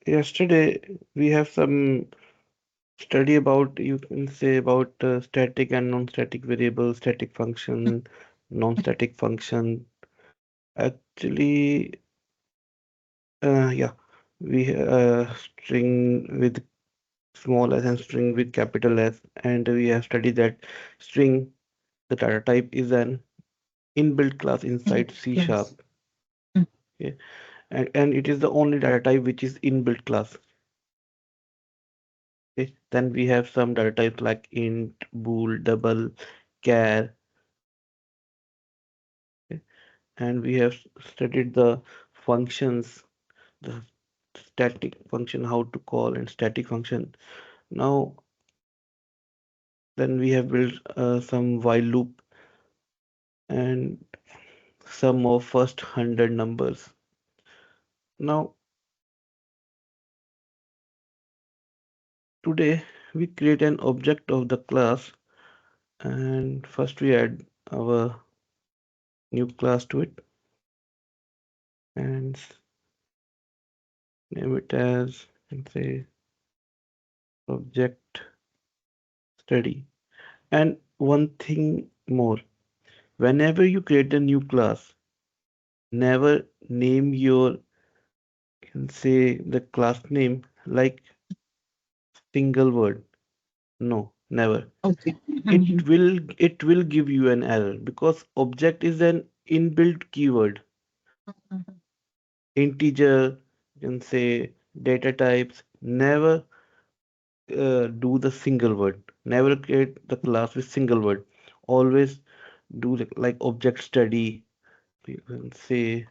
Yesterday we have some study about, you can say, about static and non-static variable, static function, non-static function. Actually, yeah, we string with small s and string with capital S, and we have studied that string, the data type, is an inbuilt class inside C Class. sharp. Okay? And it is the only data type which is inbuilt class. Okay? Then we have some data types like int, bool, double, char, okay? And we have studied the functions, the static function, how to call and static function. Now, then we have built some while loop and sum of first 100 numbers. Now, today we create an object of the class, and first we add our new class to it and name it as, and say, object study. And one thing more, whenever you create a new class, never name your, can say, the class name like single word. No, never. Okay. It will give you an error because object is an inbuilt keyword. Integer, you can say, data types. Never do the single word. Never create the class with single word. Always do like object study. You can say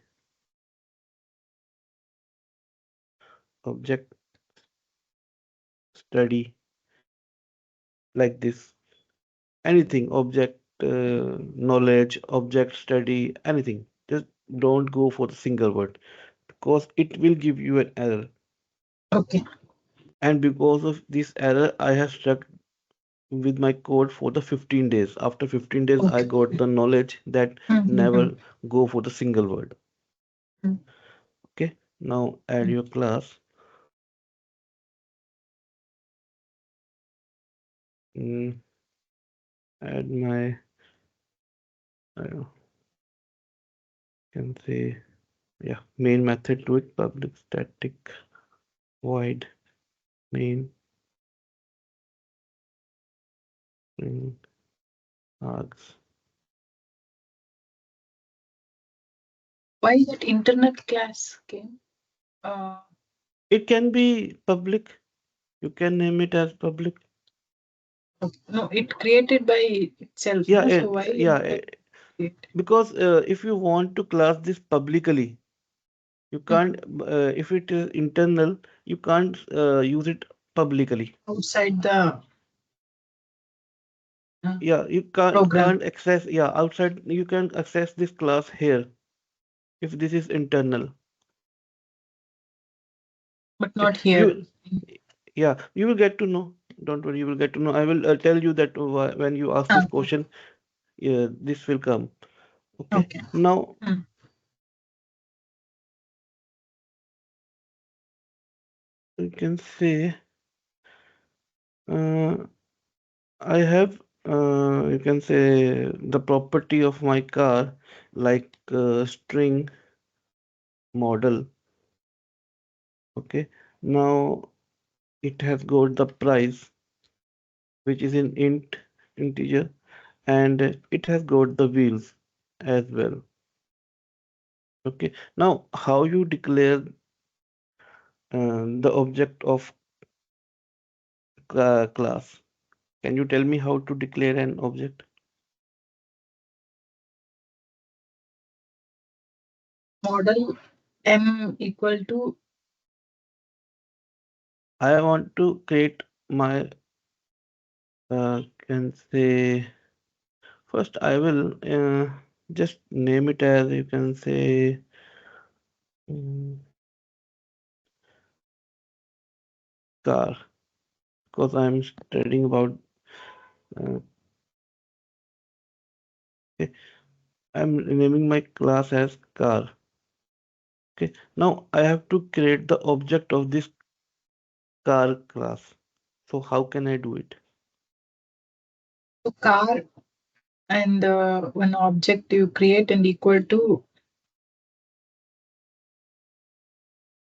object study like this. Anything, object knowledge, object study, anything. Just don't go for the single word because it will give you an error. Okay. And because of this error, I have stuck with my code for the 15 days. After 15 days, I Okay. got the knowledge that Mm-hmm. never go for the single word. Okay, now add your class. Mm, add my, can say, yeah, main method to it, public static void main string args. Why that internet class came? Uh, It can be public. You can name it as public. okay. No, it created by itself, Yeah, no? So why yeah, that it? because if you want to class this publicly, you can't, if it is internal, you can't use it publicly. Outside the uh, Yeah, you program, can't access, yeah, outside you can access this class here if this is internal. but Okay, not here. you, yeah, you will get to know. Don't worry, you will get to know. I will tell you that when you ask this Okay. question, this will come. Okay, Okay. now Mm. you can say, uh, I have, you can say, the property of my car, like string model. Okay, now it has got the price, which is in integer, and it has got the wheels as well. Okay, now how you declare the object of class? Can you tell me how to declare an object? Model M equal to I want to create my, can say, first I will just name it as, you can say, mm, car, because I'm studying about, uh, okay, I'm naming my class as car. Okay, now I have to create the object of this car class. So how can I do it? So car and one object you create and equal to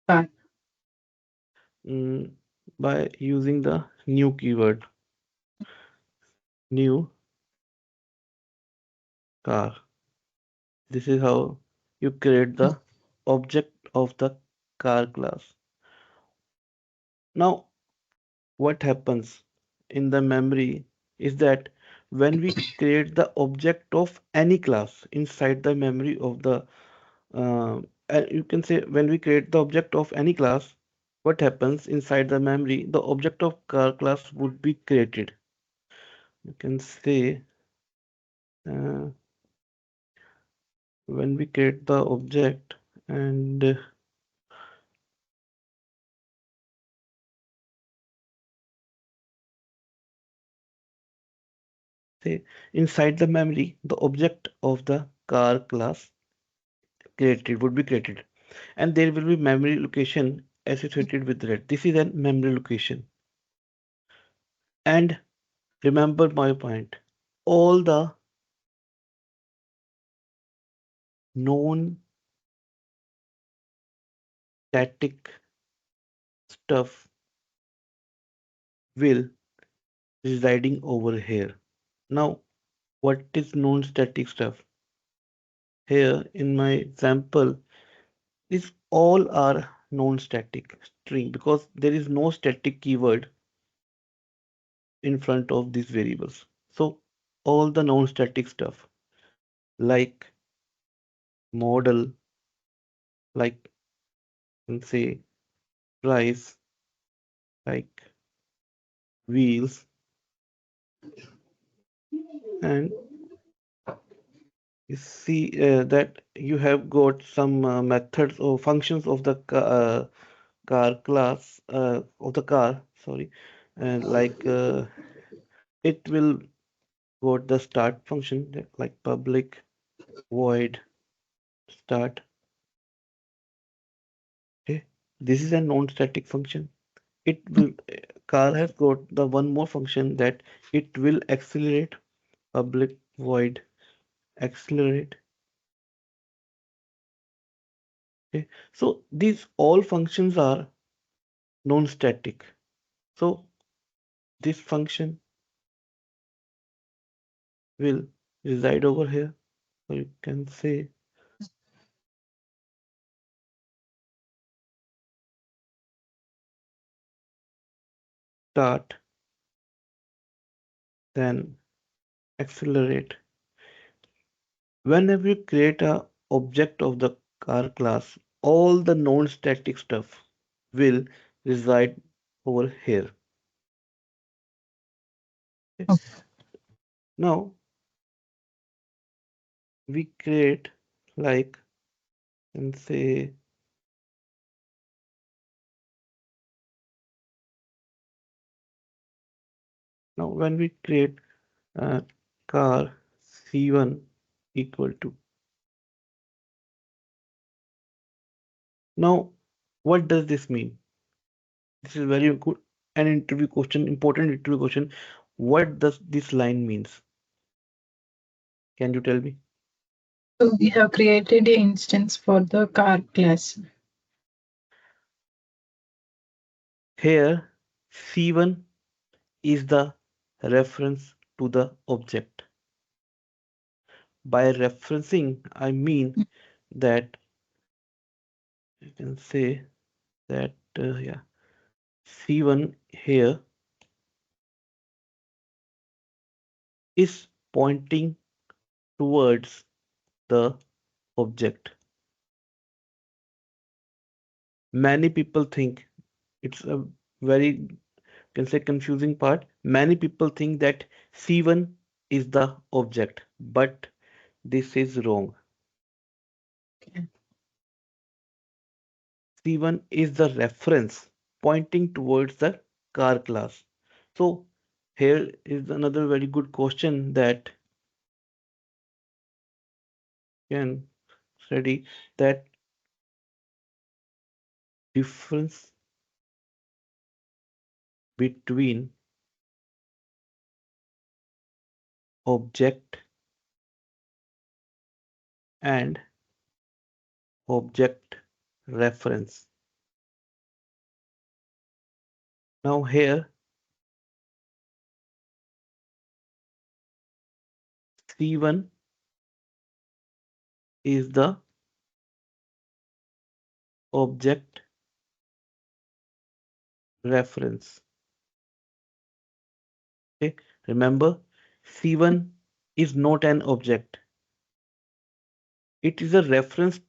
car. Mm, by using the new keyword, new car. This is how you create the object of the car class. Now, what happens in the memory is that when we create the object of any class inside the memory of the you can say when we create the object of any class, what happens inside the memory, the object of car class would be created. You can say uh, when we create the object and say inside the memory, the object of the car class created would be created, and there will be memory location associated with that. This is a memory location. And remember my point, all the known static stuff will residing over here. Now, what is known static stuff? Here in my example, these all are non-static string because there is no static keyword in front of these variables. So all the non-static stuff like model, like you can say price, like wheels, and you see that you have got some methods or functions of the car class of the car, sorry, and like it will got the start function like public void start. Okay, this is a non-static function. It will car has got the one more function that it will accelerate public void accelerate. Okay, so these all functions are non-static. So this function will reside over here. So you can say start, then accelerate. Whenever you create a object of the car class, all the non-static stuff will reside over here. Okay. Okay. Now we create like and say now when we create a car C1 equal to. Now what does this mean? This is very good an interview question, important interview question. What does this line means? Can you tell me? So we have created an instance for the car class. Here C1 is the reference to the object. By referencing, I mean that you can say that yeah, C1 here is pointing towards the object. Many people think it's a very can say confusing part. Many people think that C1 is the object, but this is wrong. Okay. C1 is the reference pointing towards the car class. So here is another very good question that can study that difference between object and object reference. Now here C1 is the object reference. Okay, remember C1 is not an object. It is a reference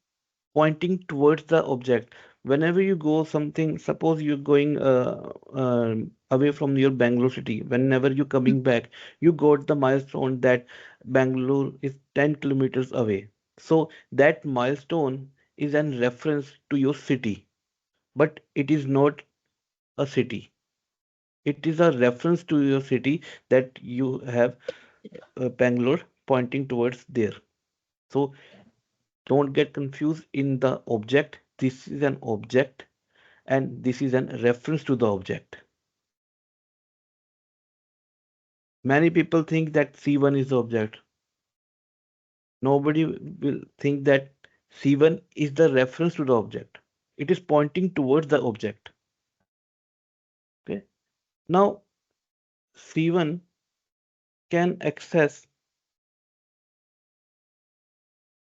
pointing towards the object. Whenever you go something, suppose you're going away from your Bangalore city, whenever you're coming back, you got the milestone that Bangalore is 10 kilometers away. So that milestone is an reference to your city, but it is not a city. It is a reference to your city that you have Bangalore pointing towards there. So don't get confused in the object. This is an object and this is a reference to the object. Many people think that C1 is the object. Nobody will think that C1 is the reference to the object. It is pointing towards the object. Okay. Now C1 can access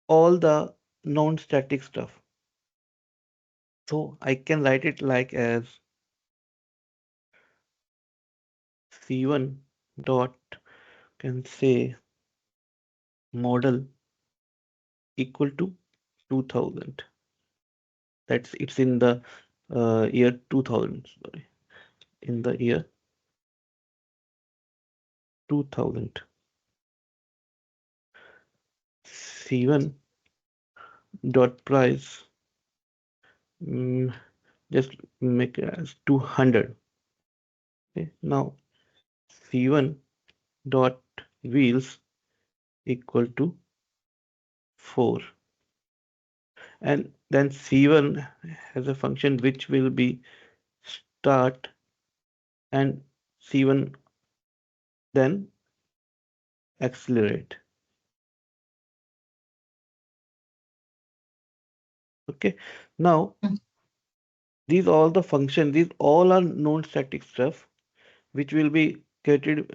all the non-static stuff. So I can write it like as C1 dot can say model equal to 2000. That's it's in the year 2000. Sorry, in the year 2000. C1 dot price. mm, just make it as 200. Okay. Now C1 dot wheels equal to 4, and then C1 has a function which will be start, and C1 then accelerate. Okay. Now these all the function, these all are non-static stuff which will be created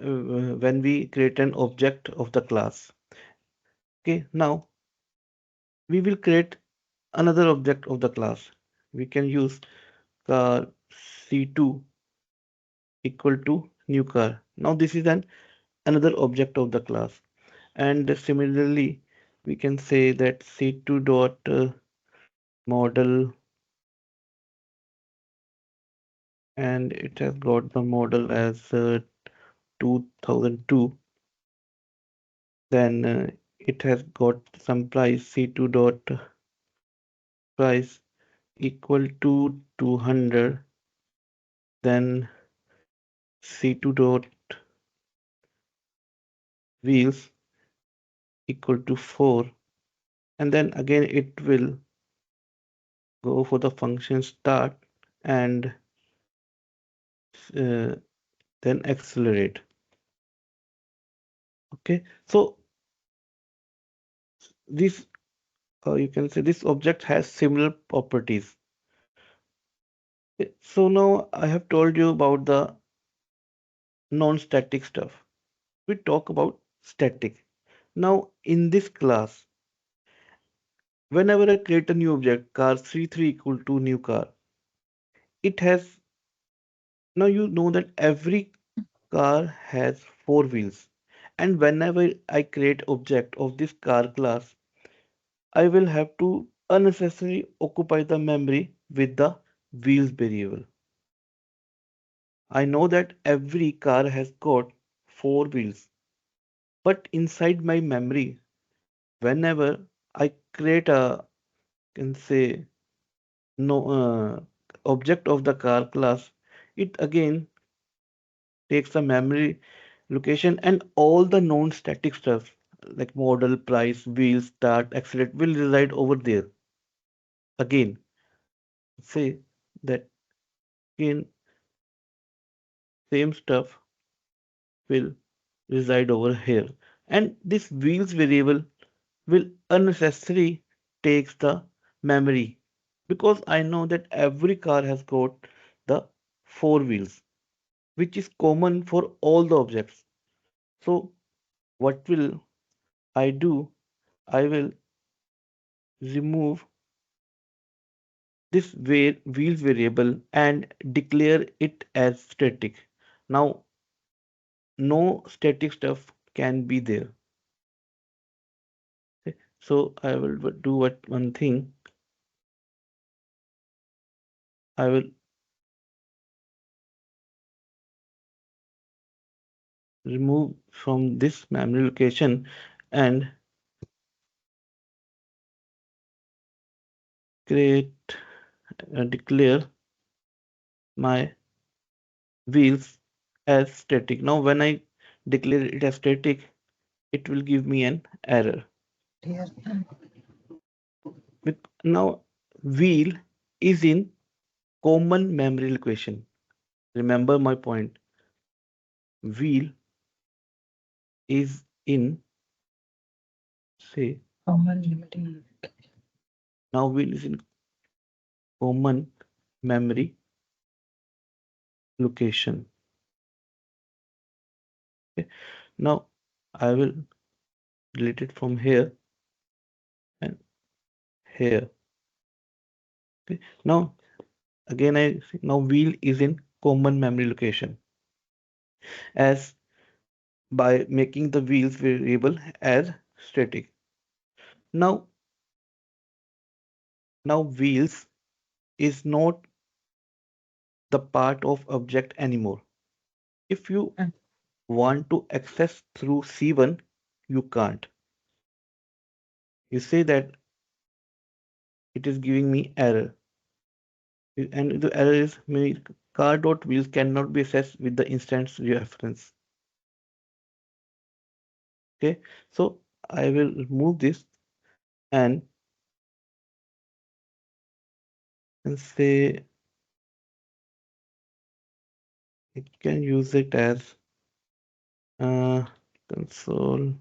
when we create an object of the class. Okay, now we will create another object of the class. We can use car C2 equal to new car. Now this is an another object of the class. And similarly, we can say that C2 dot model, and it has got the model as 2002. Then it has got some price C2 dot price equal to 200. Then C2 dot wheels equal to 4, and then again it will go for the function start and uh, then accelerate. Okay, so this you can say this object has similar properties. So now I have told you about the non-static stuff. We talk about static. Now in this class, whenever I create a new object, car C3 equal to new car, it has, now you know that every car has four wheels, and whenever I create object of this car class, I will have to unnecessarily occupy the memory with the wheels variable. I know that every car has got four wheels, but inside my memory, whenever I create a, can say, no object of the car class, it again takes the memory location, and all the non-static stuff like model, price, wheel, start, accelerate will reside over there. Again, say that again same stuff will reside over here. And this wheels variable will unnecessarily takes the memory because I know that every car has got the four wheels, which is common for all the objects. So what will I do? I will remove this wheels variable and declare it as static. Now no static stuff can be there. Okay. So I will do what one thing. I will remove from this memory location and create declare my wheels as static. Now when I declare it as static, it will give me an error. Here. Now wheel is in common memory location. Remember my point. Wheel is in say Common limiting. now wheel is in common memory location. Okay. Now I will delete it from here and here. Okay. Now again I now wheel is in common memory location as by making the wheels variable as static. Now wheels is not the part of object anymore. If you Mm. want to access through C1, you can't. You say that it is giving me error. And the error is maybe car.wheels cannot be accessed with the instance reference. Okay, so I will remove this and say it can use it as uh, console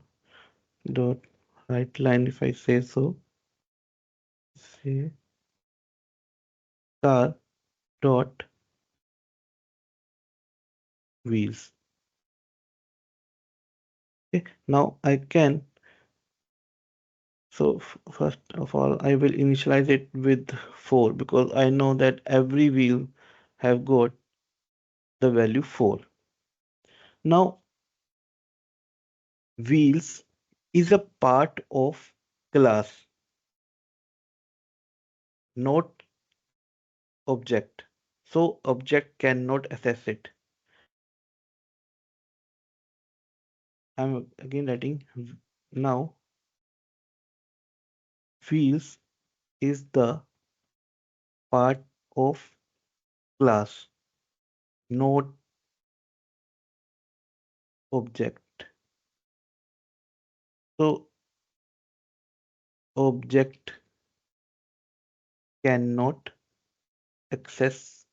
dot write line if I say so. Say car dot wheels. Okay, now I can so first of all I will initialize it with 4 because I know that every wheel have got the value 4. Now wheels is a part of class, not object. So object cannot access it. I'm again writing now wheels is the part of class, not object. So object cannot access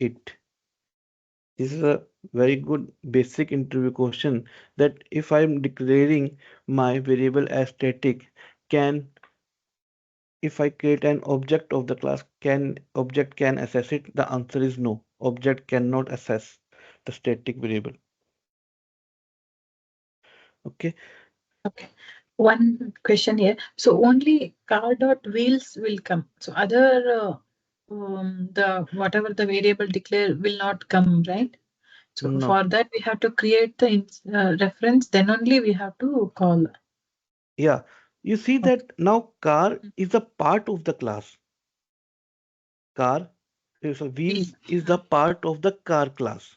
it. This is a very good basic interview question that if I'm declaring my variable as static, can if I create an object of the class, can object can access it? The answer is no. Object cannot access the static variable. Okay. Okay. One question here. So only car dot wheels will come. So other the whatever the variable declare will not come, right? So No. for that we have to create the reference. Then only we have to call. Yeah. You see Okay. that now car is a part of the class. Car so Wheel. wheels is the part of the car class.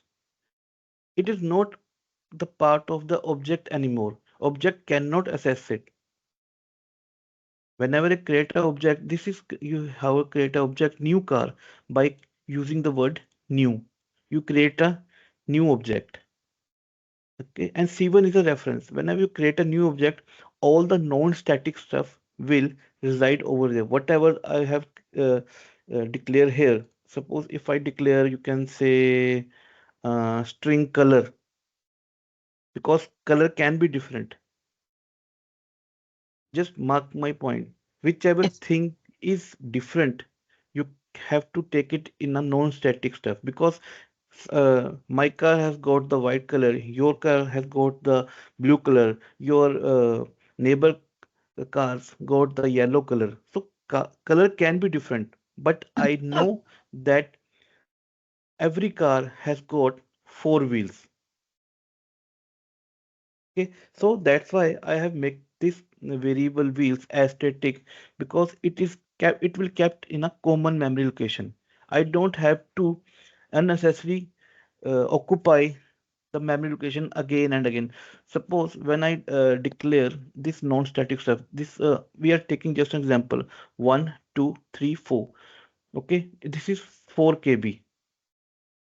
It is not the part of the object anymore. Object cannot access it. Whenever you create an object, this is you have a create an object new car by using the word new. You create a new object. Okay, and C1 is a reference. Whenever you create a new object, all the non-static stuff will reside over there. Whatever I have declare here. Suppose if I declare, you can say. string color, because color can be different. Just mark my point. Whichever Yes. thing is different, you have to take it in a non-static stuff, because my car has got the white color, your car has got the blue color, your neighbor cars got the yellow color. So color can be different, but I know that every car has got four wheels. Okay, so that's why I have made this variable wheels as static, because it will kept in a common memory location. I don't have to unnecessarily occupy the memory location again and again. Suppose when I declare this non-static stuff, this we are taking just an example, 1, 2, 3, 4. Okay, this is 4 KB.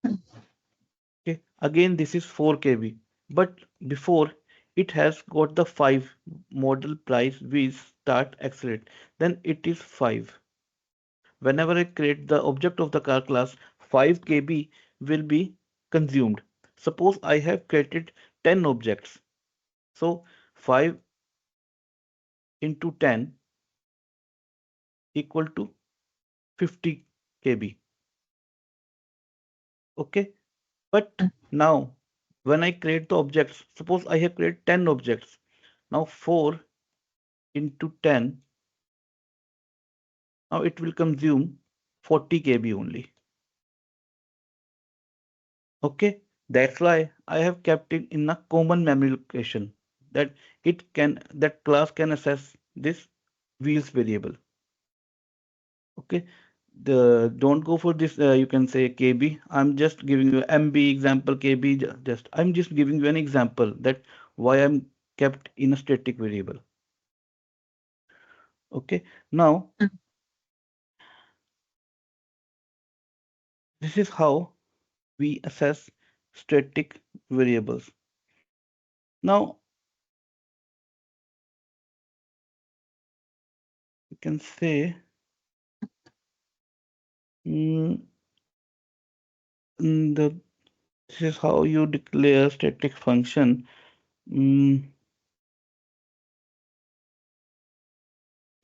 Okay, again this is 4 KB, but before it has got the 5 model price we start accelerate, then it is 5. Whenever I create the object of the car class, 5 KB will be consumed. Suppose I have created 10 objects, so 5 into 10 equal to 50 KB. Okay, but now when I create the objects, suppose I have created 10 objects. Now 4 into 10, now it will consume 40 KB only. Okay, that's why I have kept it in a common memory location, that that class can access this wheels variable. Okay, don't go for this. You can say KB. I'm just giving you MB example KB. Just I'm just giving you an example that why I'm kept in a static variable. Okay, now this is how we assess static variables. Now you can say mm, the this is how you declare static function. Mm,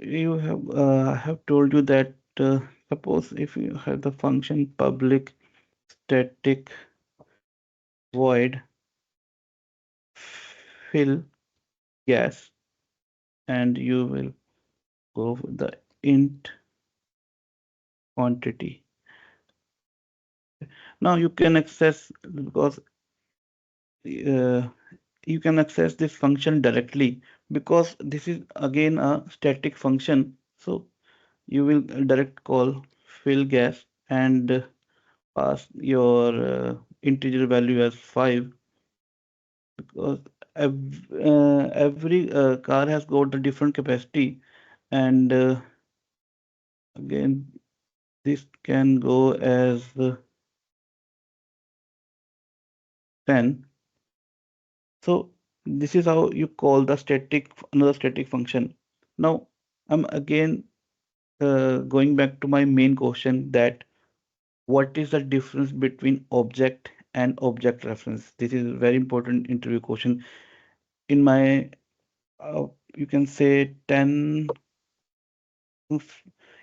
I have told you that suppose if you have the function public static void fill gas, and you will go for the int quantity. Now you can access, because uh, you can access this function directly, because this is again a static function. So you will direct call fill gas and pass your integer value as 5, because every car has got a different capacity, and again this can go as 10. So this is how you call the another static function. Now I'm again going back to my main question, that what is the difference between object and object reference? This is a very important interview question. In my you can say 10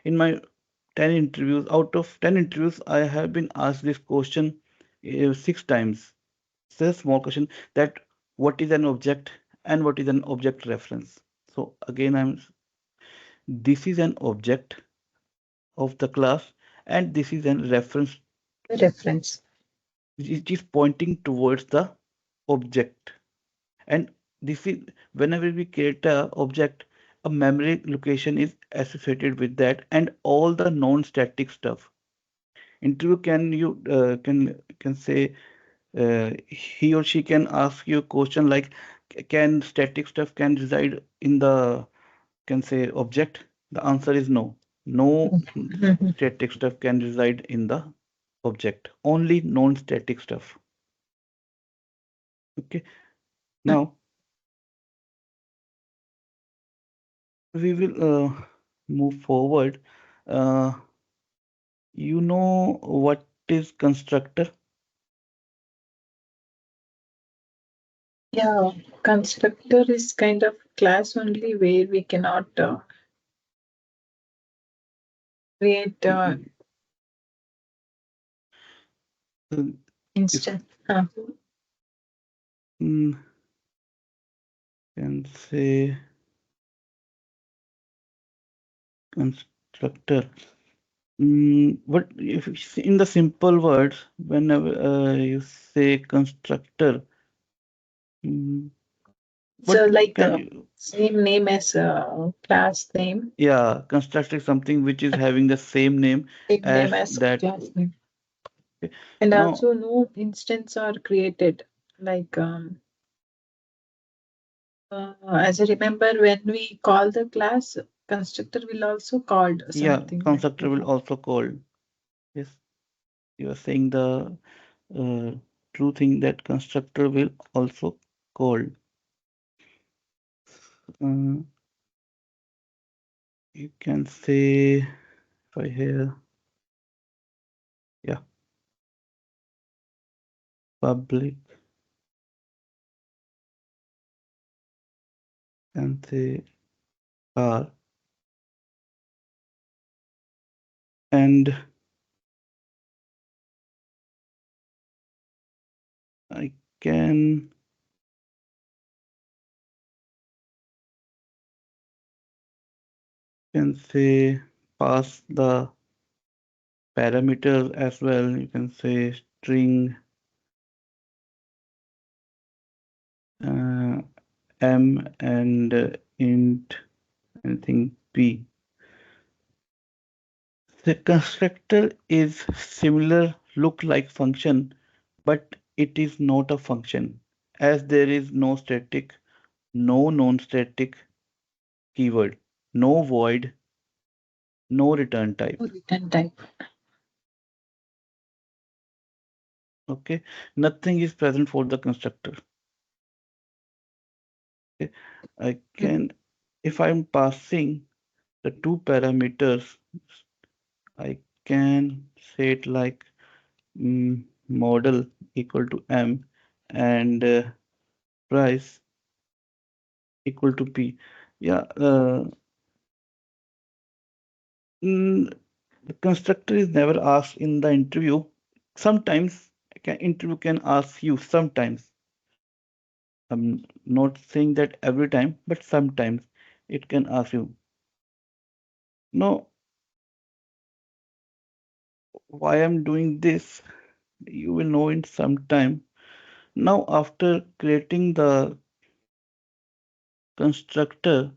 in my 10 interviews, out of 10 interviews I have been asked this question 6 times. It's a small question, that what is an object and what is an object reference. So again this is an object of the class, and this is a reference Reference. which is pointing towards the object. And this is, whenever we create a object, a memory location is associated with that, and all the non-static stuff. Interview can say he or she can ask you a question like, can static stuff can reside in the, can say, object? The answer is no. No Mhm. static stuff can reside in the object. Only non-static stuff. Okay. Now we will move forward. Uh, you know what is constructor? Yeah, constructor is kind of class only where we cannot create Mm, uh, if instance. mm, can say constructor. What if in the simple words, whenever you say constructor, mm, So what like can you? same name as class name, Yeah, constructor is something which is having the same name same name as as that. class name, Okay. and Now, also no instance are created. Like as I remember, when we call the class, constructor will also called yeah, something like constructor that. will also call. Yes, you are saying the uh, true thing that constructor will also call. Uh, you can say if I hear, yeah, public and say car, and I can say pass the parameters as well. You can say string uh, m and int anything p. The constructor is similar look like function, but it is not a function as there is no static, no non-static keyword, no void, no return type. Return type. Okay, nothing is present for the constructor. Okay, I can if I'm passing the two parameters, I can say it like model equal to m and price equal to p. Yeah, the constructor is never asked in the interview. Sometimes interview can ask you. Sometimes I'm not saying that every time, but sometimes it can ask you. No, why I'm doing this? You will know in some time. Now, after creating the constructor,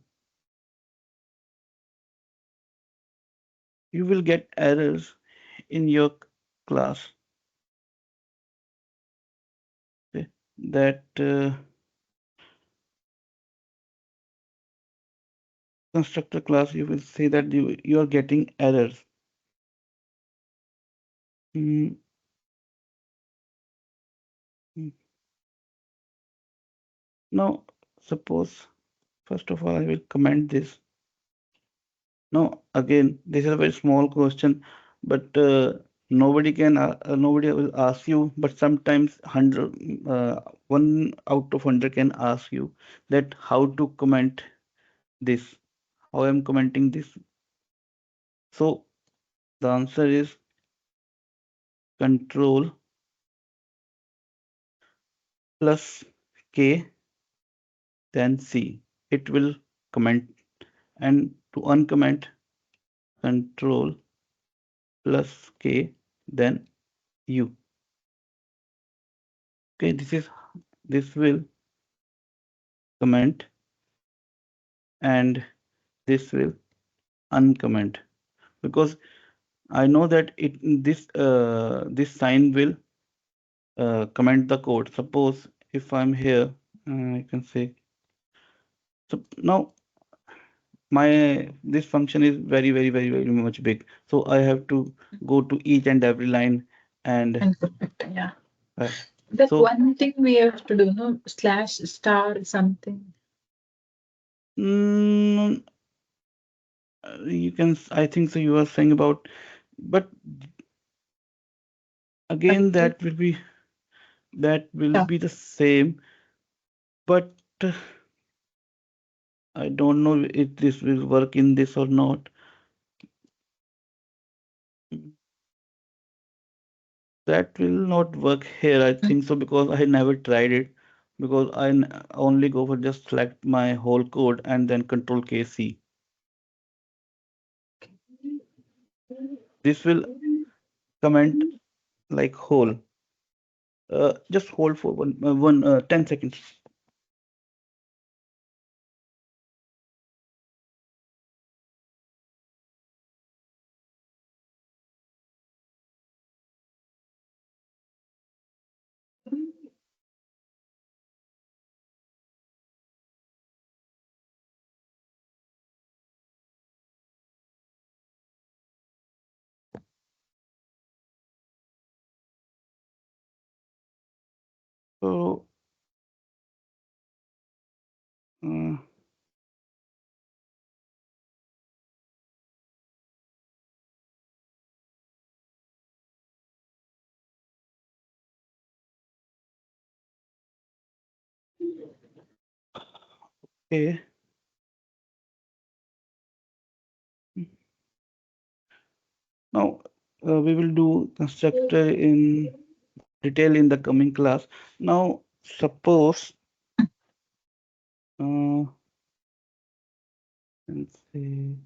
you will get errors in your class. Okay? That constructor class, you will see that you are getting errors. Mm, mm. Now, suppose first of all, I will comment this. Now, again, this is a very small question, but nobody will ask you. But sometimes one out of 100 can ask you that how to comment this, how I'm commenting this. So the answer is control plus K then C. It will comment, and to uncomment control plus K then U. Okay, this will comment and this will uncomment because I know that this sign will comment the code. Suppose if I'm here, I can say so now my this function is very much big. So I have to go to each and every line and And perfect. Yeah. uh, That so one thing we have to do, no slash star something. mm, you can I think so you are saying about but again Control. that will be Yeah. the same. but I don't know if this will work in this or not. That will not work here, I think so, because I never tried it. Because only go for just select my whole code and then Control KC. This will comment like whole. Just hold for 10 seconds. So, uh, okay. Now, we will do constructor in detail in the coming class. Now, suppose, uh, let's see.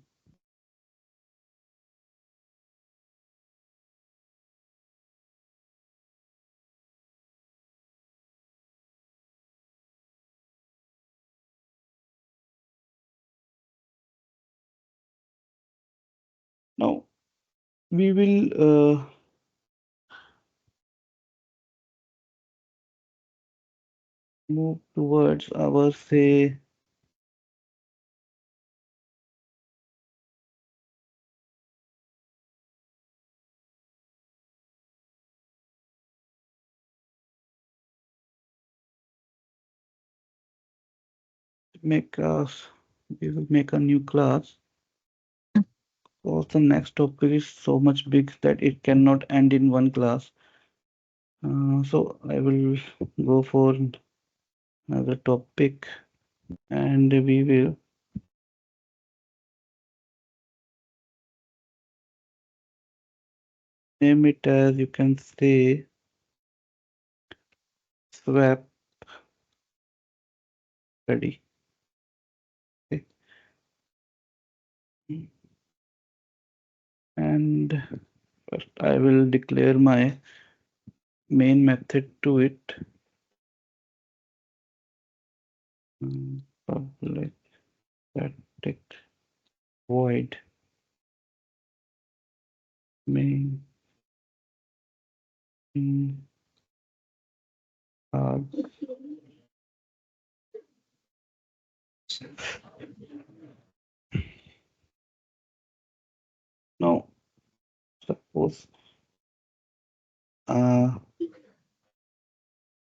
Now, we will move towards our, say, make us, we will make a new class. Because the next topic is so much big that it cannot end in one class. So I will go for another topic and we will name it as, you can say, swap ready. Okay. And first I will declare my main method to it. Public static void main arg. Now suppose uh,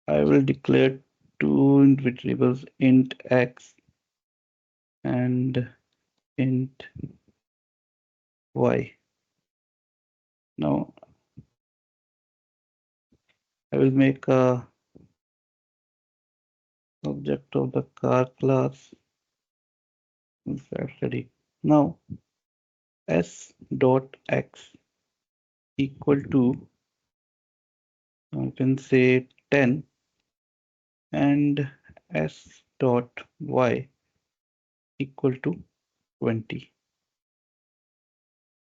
I will declare two variables, int x and int y. Now I will make a object of the car class. Ready. Now s dot x equal to, I can say, 10, and s dot y equal to 20.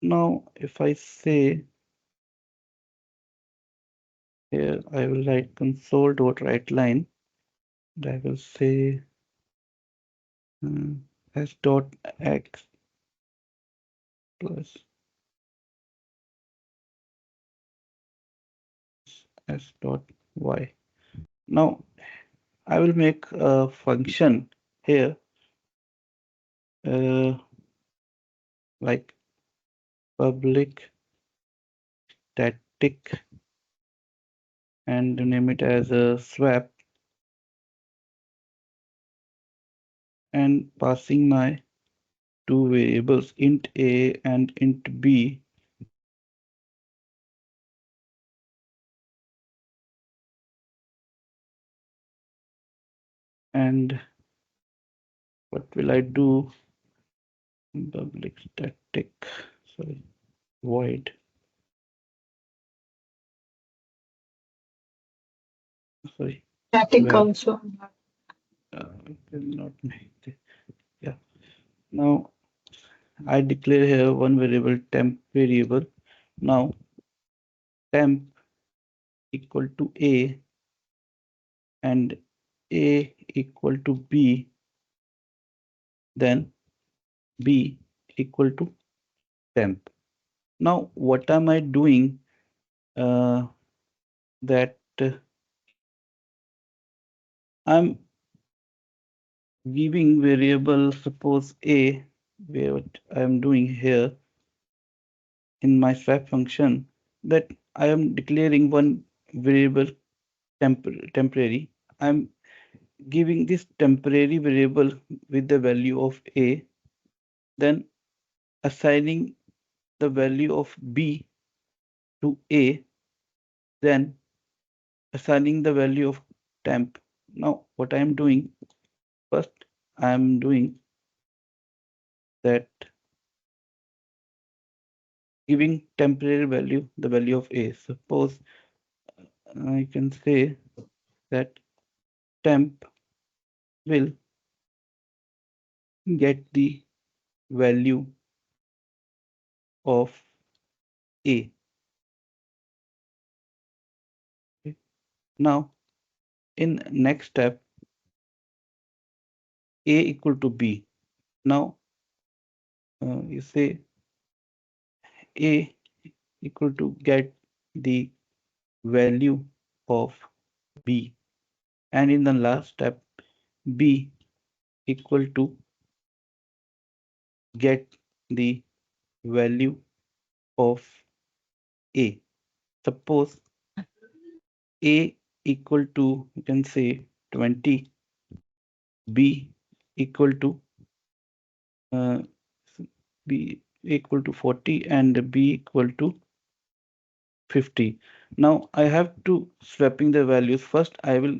Now if I say here, I will write console dot write line, and I will say s dot x plus s dot y. Now I will make a function here, uh, like public static, and name it as a swap, and passing my two variables, int a and int b. And what will I do? Public static, sorry, void, sorry, Static where also. it will not make yeah. Now I declare here one variable temp variable. Now temp equal to a and a equal to b, then b equal to temp. Now what am I doing? That I'm giving variable suppose a, where what I am doing here in my swap function, that I am declaring one variable temporary. I'm giving this temporary variable with the value of a, then assigning the value of b to a, then assigning the value of temp. Now what I am doing, first I am doing that, giving temporary value the value of a. Suppose I can say that temp will get the value of a. Okay. Now in next step, a equal to b. Now you say a equal to get the value of b, and in the last step b equal to get the value of a. Suppose a equal to, you can say, 20, b equal to uh, b equal to 40, and b equal to 50. Now I have to swapping the values. First I will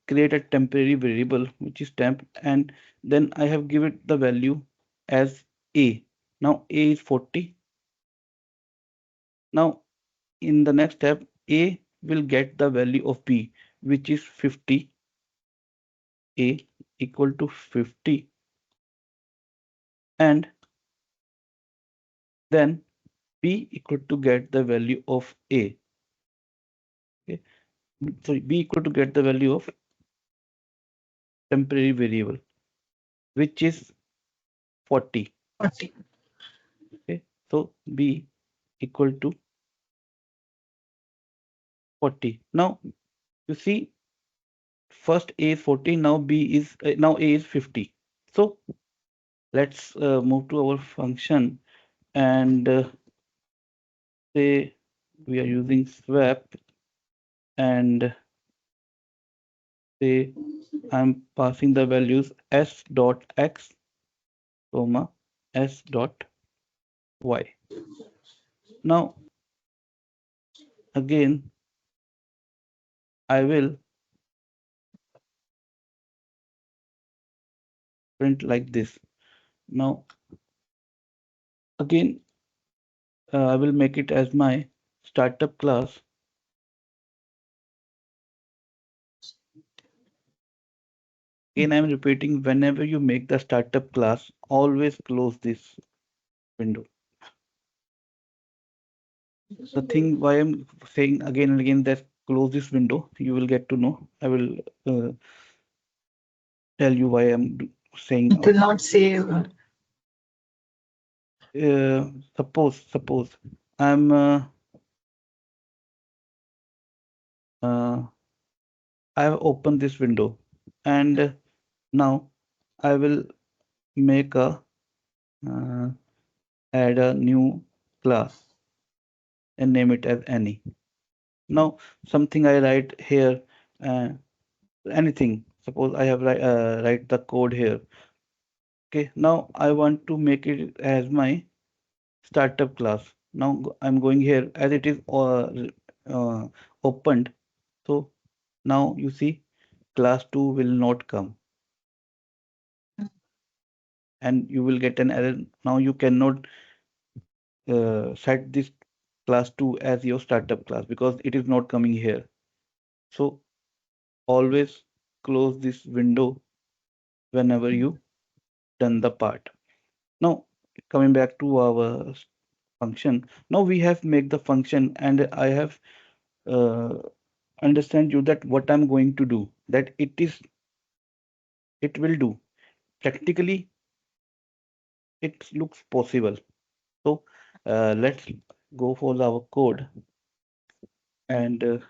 create a temporary variable which is temp, and then I have given the value as a. Now a is 40. Now in the next step, a will get the value of b, which is 50. A equal to 50, and then b equal to get the value of a. Okay. So b equal to get the value of temporary variable, which is 40. 40. Okay. So b equal to 40. Now you see, first a is 40, now b is now a is 50. So let's move to our function and say we are using swap, and say I'm passing the values s dot x comma s dot y. Now again I will print like this. Now again I will make it as my startup class. Again I'm repeating, whenever you make the startup class, always close this window. The thing why I'm saying again and again that close this window, you will get to know. I will tell you why I'm saying. It will not save. Suppose I'm uh, I've opened this window, and now I will make a uh, add a new class and name it as any. Now something I write here, uh, anything. Suppose I have write the code here. Okay, now I want to make it as my startup class. Now I'm going here as it is uh, opened. So now you see class 2 will not come, and you will get an error. Now you cannot set this class 2 as your startup class because it is not coming here. So always close this window whenever you done the part. Now coming back to our function. Now we have make the function, and I have uh, understand you that what I'm going to do, that it will do. Practically it looks possible. So let's go for our code, and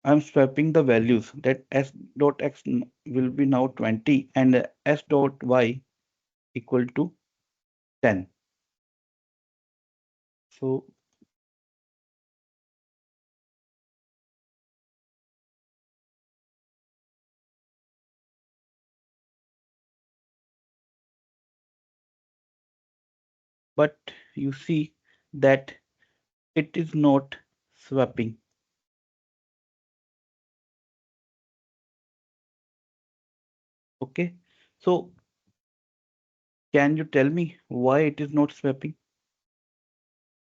I'm swapping the values that s dot x will be now 20 and s dot y equal to 10. So, but you see that it is not swapping. Okay. So, can you tell me why it is not swapping?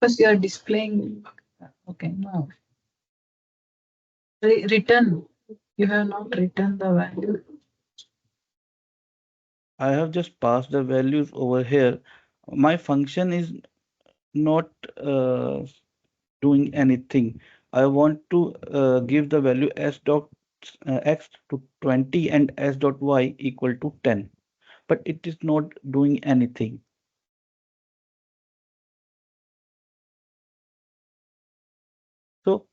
Because you are displaying. Okay, no. Return. You have not written the value. I have just passed the values over here. My function is not doing anything. I want to give the value s dot x to 20 and s dot y equal to 10, but it is not doing anything. So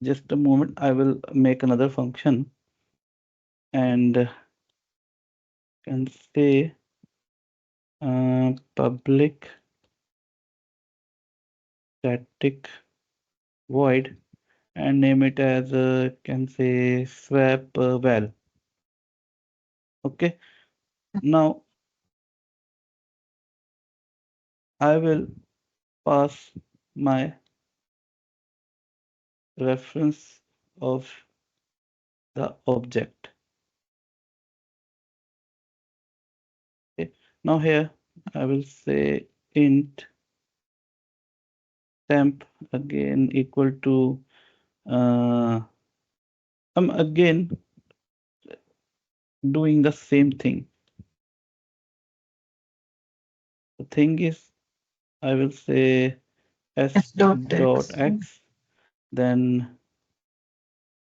just a moment, I will make another function and can say public static void and name it as can say swap val. Okay, now I will pass my reference of the object. Okay. Now here I will say int temp again equal to I'm again doing the same thing. The thing is I will say s S dot dot X. x, then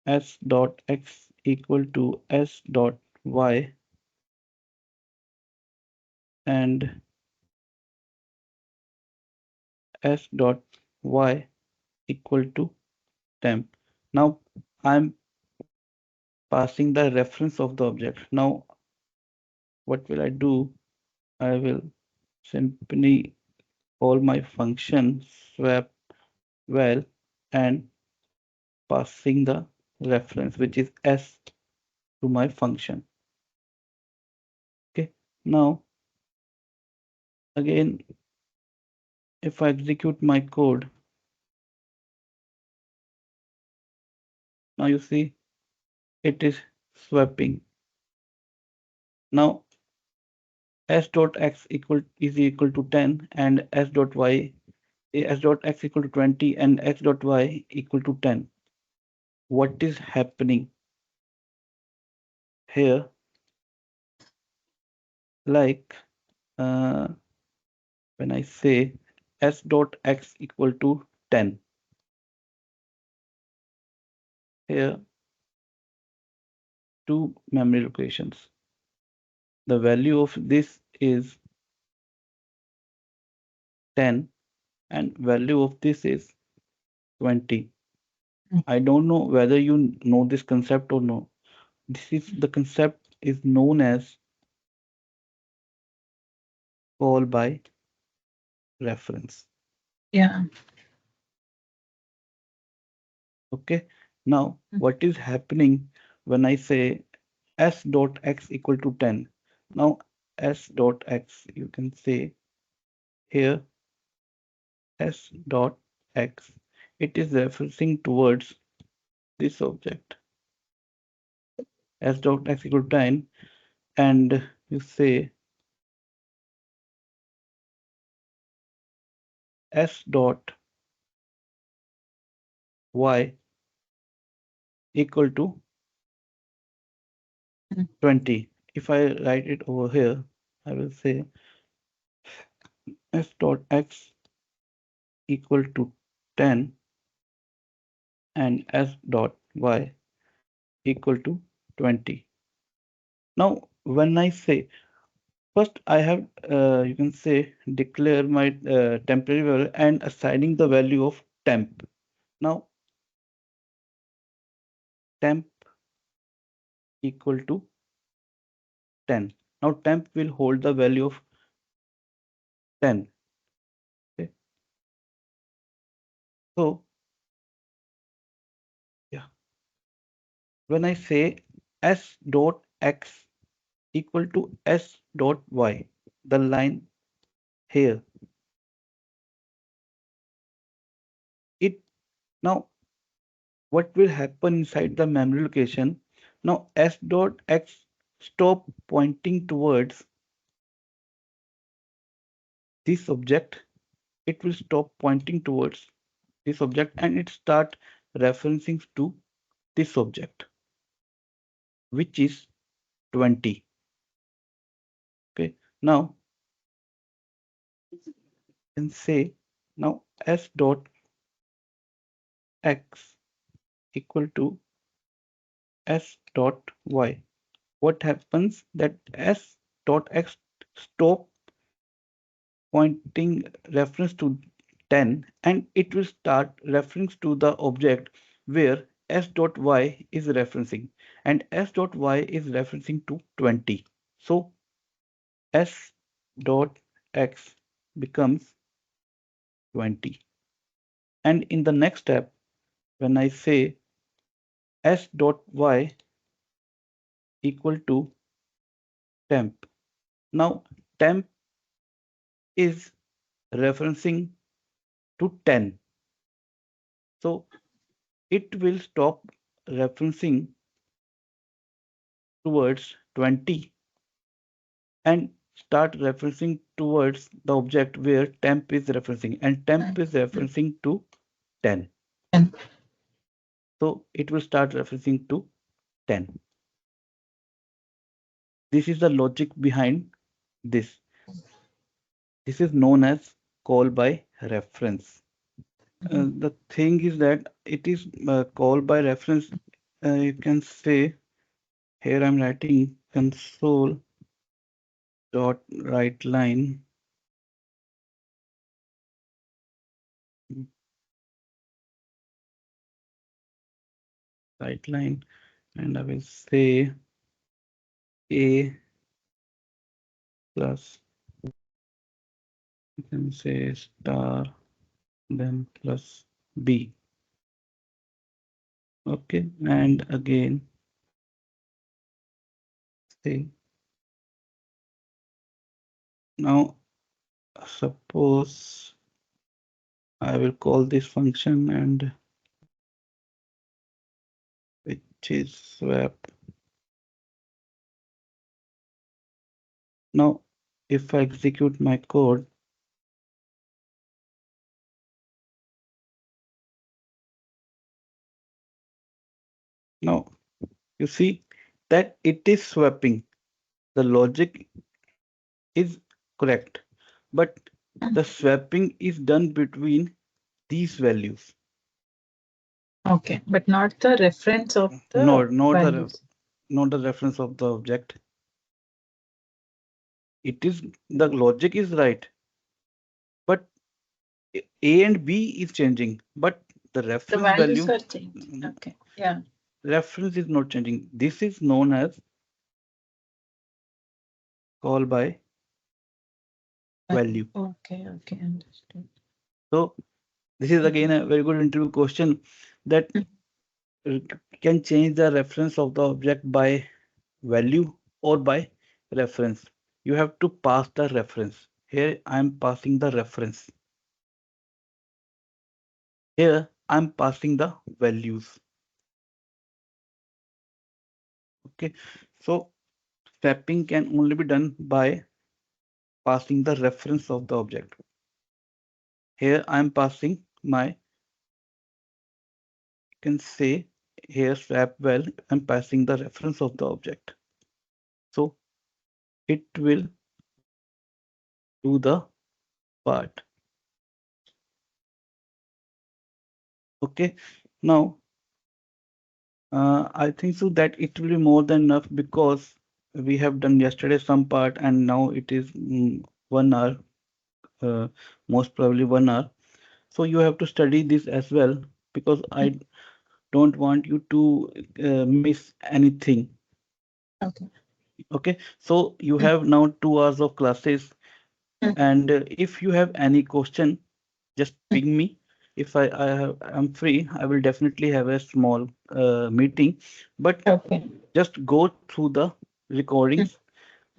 s dot x equal to s dot y, and s dot y equal to temp. Now I'm passing the reference of the object. Now what will I do? I will simply call my function swap val and passing the reference, which is s, to my function. Okay. Now again, if I execute my code, now you see it is swapping. Now s dot x equal to 10 and s dot x equal to 20 and x dot y equal to 10. What is happening here? Like uh, when I say s dot x equal to 10, here two memory locations. The value of this is 10 and value of this is 20. I don't know whether you know this concept or no. This is the concept is known as call by reference. Yeah. Okay. Now, what is happening when I say s dot x equal to 10? Now, s dot x, you can say here s dot x. It is referencing towards this object. s dot x equal to 10, and you say s dot y equal to Mm. 20. If I write it over here, I will say s dot x equal to 10 and s dot y equal to 20. Now, when I say first, I have you can say declare my temporary variable and assigning the value of temp. Now, temp equal to 10. Now, temp will hold the value of 10. Okay. So, yeah, when I say s dot x equal to s dot y, the line here, it now what will happen inside the memory location? Now, s dot x stop pointing towards this object, it will stop pointing towards this object and it start referencing to this object, which is 20. Okay, now you can say now s dot x equal to s dot y. What happens that s dot x stop pointing reference to 10 and it will start reference to the object where s dot y is referencing, and s dot y is referencing to 20. So s dot x becomes 20. And in the next step, when I say s dot y equal to temp, now temp is referencing to 10. So it will stop referencing towards 20 and start referencing towards the object where temp is referencing, and temp is referencing to 10. And So it will start referencing to 10. This is the logic behind this. This is known as call by reference. The thing is that it is call by reference. You can say here I'm writing console dot write line, write line, and I will say a plus, you can say star, then plus b. Okay, and again say now suppose I will call this function and which is swap. Now if I execute my code, now you see that it is swapping. The logic is correct, but the swapping is done between these values. okay, but not the reference of No, the values. not the reference of the object. It is the logic is right, but A and B is changing, but the The reference values value are changed. Okay. Yeah. reference is not changing. This is known as call by Value. value. Okay. Okay. Understood. So this is again a very good interview question that uh, can change the reference of the object by value or by reference. You have to pass the reference. Here I am passing the reference. Here I am passing the values. Okay, so swapping can only be done by passing the reference of the object. Here I am passing my, you can say, here swap well, I'm passing the reference of the object. So it will do the part. Okay, now I think so that it will be more than enough because we have done yesterday some part and now it is 1 hour, uh, most probably 1 hour. So you have to study this as well because I don't want you to miss anything. Okay. Okay, so you Mm, have now 2 hours of classes, mm, and if you have any question, just mm. ping me. If I'm free, I will definitely have a small meeting. But Okay. just go through the Mm, recordings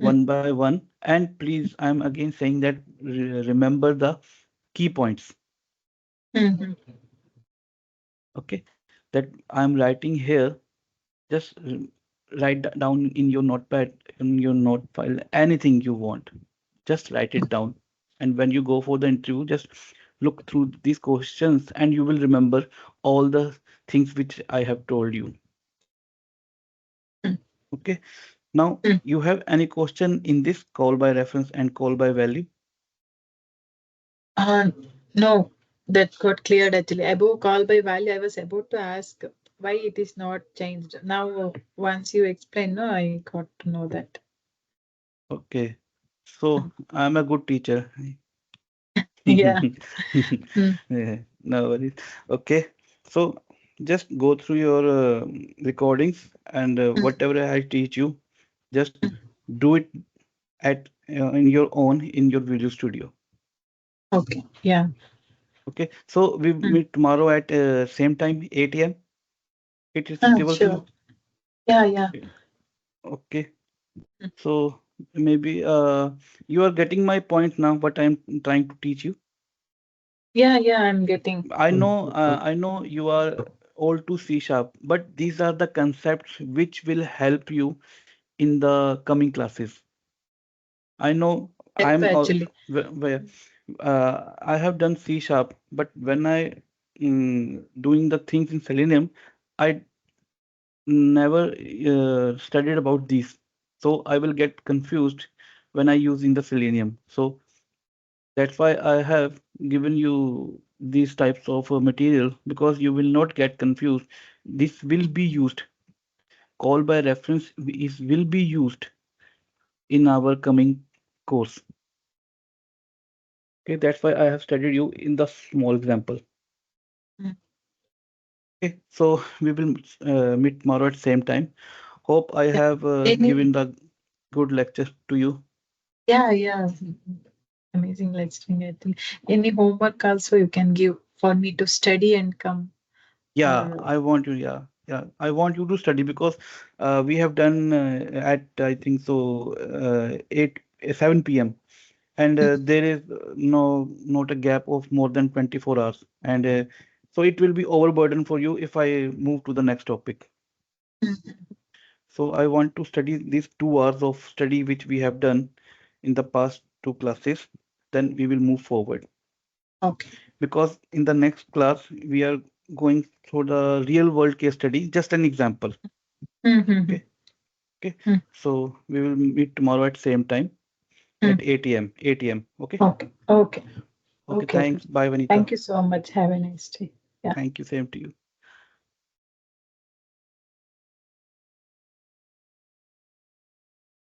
mm, one by one, and please, I'm again saying that remember the key points. mm, Okay, that I'm writing here. Just write down in your notepad, in your note file, anything you want. Just write it down. And when you go for the interview, just look through these questions and you will remember all the things which I have told you. mm, Okay. Now, mm. you have any question in this call by reference and call by value? Uh, no, that got cleared actually. Above call by value, I was about to ask why it is not changed. Now, once you explain, no, I got to know that. Okay. So Mm. I'm a good teacher. Yeah. Mm, Yeah, no worries. Okay, so just go through your recordings and mm, whatever I teach you, just mm. do it at in your own in your video studio. Okay. Yeah. Okay, so we Mm. meet tomorrow at same time 8 a.m. It is Ah, suitable to sure. you? Yeah. Yeah. Okay, Mm. so maybe you are getting my point now. What I'm trying to teach you. Yeah. Yeah. I'm getting. I know you are old to C sharp, but these are the concepts which will help you in the coming classes. I know Help actually. I have done C sharp, but when I doing the things in Selenium, I never studied about these. So I will get confused when I use in the Selenium. So that's why I have given you these types of material because you will not get confused. This will be used. Call by reference is will be used in our coming course. Okay, that's why I have studied you in the small example. Mm. Okay, so we will meet tomorrow at same time. Hope I Yeah. have Any. given the good lecture to you. Yeah. Yeah. Amazing lecturing. I think any homework also you can give for me to study and come. Yeah, Or I want you. Yeah, yeah, I want you to study because we have done at I think so 7 p.m. and there is not a gap of more than 24 hours and so it will be overburden for you if I move to the next topic. mm, So I want to study these 2 hours of study which we have done in the past two classes. Then we will move forward okay. because in the next class we are going through the real world case study. Just an example. Mm-hmm. Okay. Okay. So we will meet tomorrow at same time at 8 a.m. 8 a.m. Okay. Okay. Okay. Okay. Okay. Thanks. Bye, Vanita. Thank you so much. Have a nice day. Yeah. Thank you. Same to you.